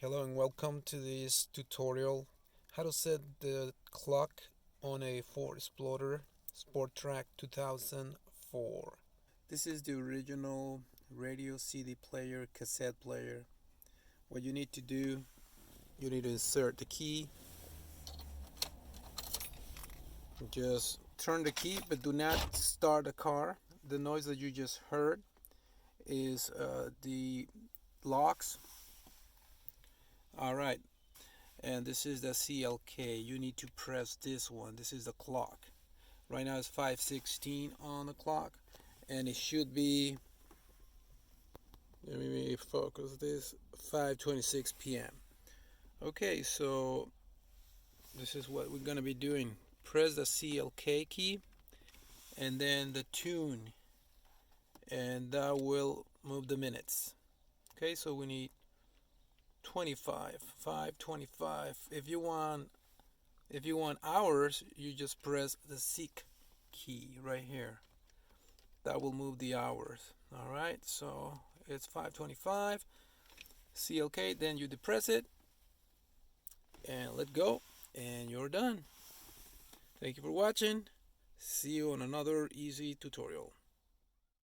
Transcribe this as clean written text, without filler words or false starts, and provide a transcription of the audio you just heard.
Hello and welcome to this tutorial how to set the clock on a Ford Explorer Sport Trac 2004. This is the original radio CD player, cassette player. What you need to do, you need to insert the key. Just turn the key, but do not start the car. The noise that you just heard is the locks. Alright, and this is the CLK. You need to press this one. This is the clock. Right now it's 5:16 on the clock, and it should be, let me focus this, 5:26 p.m. Okay, so this is what we're gonna be doing. Press the CLK key and then the tune, and that will move the minutes. Okay, so we need 525. If you want hours, you just press the seek key right here. That will move the hours. All right, so it's 525 CLK, then you depress it and let go, and you're done. Thank you for watching. See you on another easy tutorial.